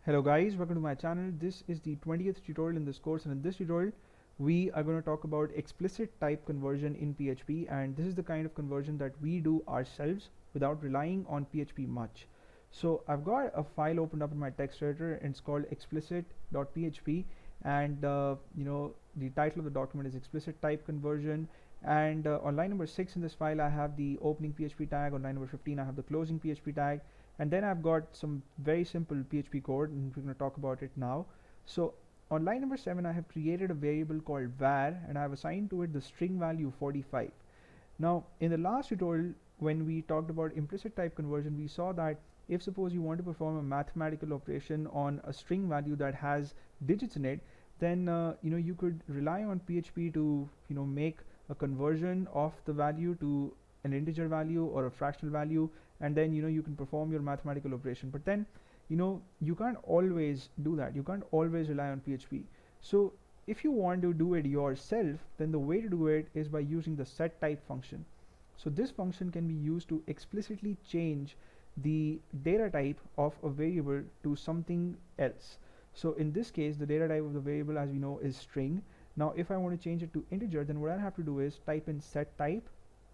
Hello guys, welcome to my channel. This is the 20th tutorial in this course, and in this tutorial we are going to talk about explicit type conversion in PHP, and this is the kind of conversion that we do ourselves without relying on PHP much. So I've got a file opened up in my text editor and it's called explicit.php, and the title of the document is explicit type conversion, and on line number 6 in this file I have the opening PHP tag. On line number 15 I have the closing PHP tag, and then I've got some very simple PHP code, and we're going to talk about it now. So on line number 7 I have created a variable called var, and I have assigned to it the string value 45. Now in the last tutorial, when we talked about implicit type conversion, we saw that if suppose you want to perform a mathematical operation on a string value that has digits in it, then you could rely on PHP to make a conversion of the value to an integer value or a fractional value, and then you can perform your mathematical operation. But then you can't always do that. You can't always rely on PHP. So if you want to do it yourself, then the way to do it is by using the setType function. So this function can be used to explicitly change the data type of a variable to something else. So in this case, the data type of the variable, as we know, is string. Now if I want to change it to integer, then what I have to do is type in setType,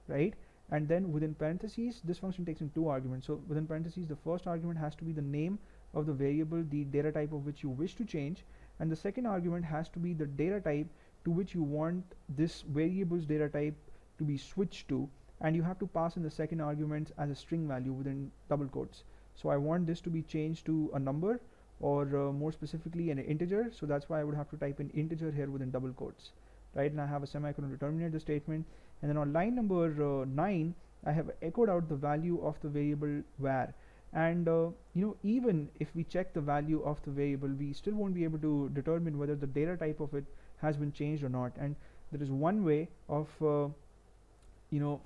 right? And then within parentheses, this function takes in two arguments. So within parentheses, the first argument has to be the name of the variable, the data type of which you wish to change, and the second argument has to be the data type to which you want this variable's data type to be switched to, and you have to pass in the second argument as a string value within double quotes. So I want this to be changed to a number, or more specifically an integer, so that's why I would have to type in integer here within double quotes, right? And I have a semicolon to terminate the statement, and then on line number 9 I have echoed out the value of the variable var, and even if we check the value of the variable, we still won't be able to determine whether the data type of it has been changed or not. And there is one way of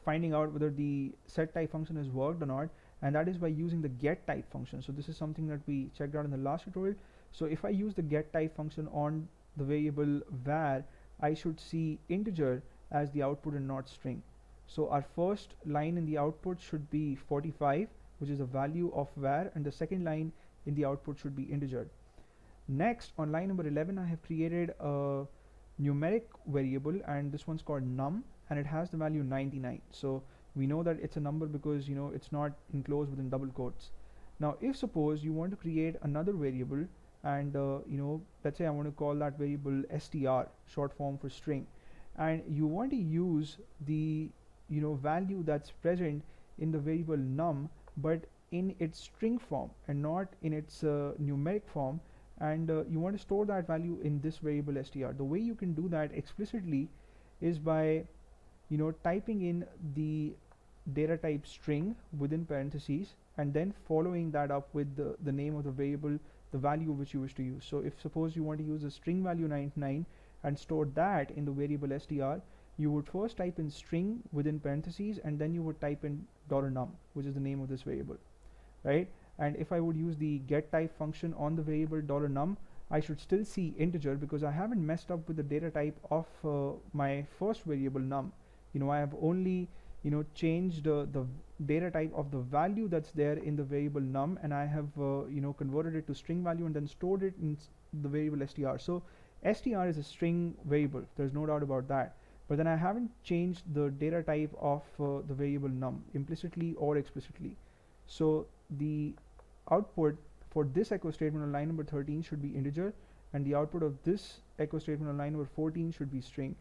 finding out whether the setType function has worked or not, and that is by using the getType function. So this is something that we checked out in the last tutorial. So if I use the getType function on the variable var, I should see integer as the output and not string. So our first line in the output should be 45, which is the value of var, and the second line in the output should be integer. Next, on line number 11 I have created a numeric variable, and this one's called num, and it has the value 99. So we know that it's a number because it's not enclosed within double quotes. Now if suppose you want to create another variable, and let's say I want to call that variable str, short form for string, and you want to use the value that's present in the variable num but in its string form and not in its numeric form, and you want to store that value in this variable str. The way you can do that explicitly is by typing in the data type string within parentheses, and then following that up with the name of the variable, the value which you wish to use. So if suppose you want to use a string value 99 and store that in the variable str, you would first type in string within parentheses, and then you would type in $num, which is the name of this variable, right? And if I would use the getType function on the variable $num, I should still see integer because I haven't messed up with the data type of my first variable num. I have only changed the data type of the value that's there in the variable num, and I have converted it to string value and then stored it in the variable str. So str is a string variable, there's no doubt about that, but then I haven't changed the data type of the variable num implicitly or explicitly. So the output for this echo statement on line number 13 should be integer, and the output of this echo statement on line number 14 should be string.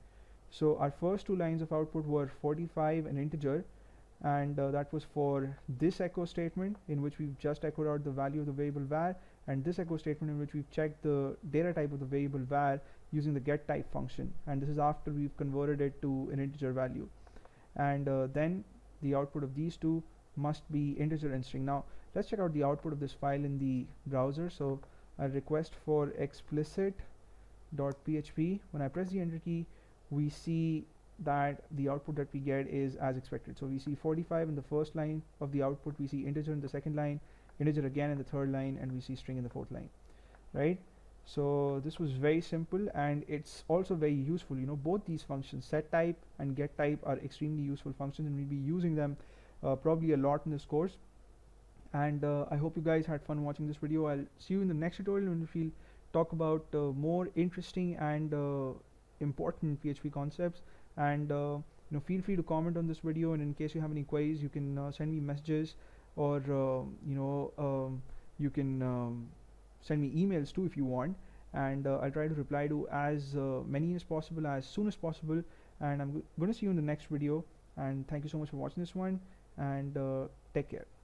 So our first two lines of output were 45 and integer, and that was for this echo statement in which we've just echoed out the value of the variable var, and this echo statement in which we've checked the data type of the variable var using the getType function, and this is after we've converted it to an integer value. And then the output of these two must be integer and string. Now let's check out the output of this file in the browser. So I request for explicit.php. When I press the enter key, we see that the output that we get is as expected. So we see 45 in the first line of the output, we see integer in the second line, integer again in the third line, and we see string in the fourth line, right? So this was very simple, and it's also very useful. Both these functions, setType and getType, are extremely useful functions, and we'll be using them probably a lot in this course. And I hope you guys had fun watching this video. I'll see you in the next tutorial when we'll talk about more interesting and important PHP concepts. And feel free to comment on this video, and in case you have any queries, you can send me messages, or you can send me emails too if you want, and I'll try to reply to as many as possible as soon as possible. And I'm going to see you in the next video, and thank you so much for watching this one, and take care.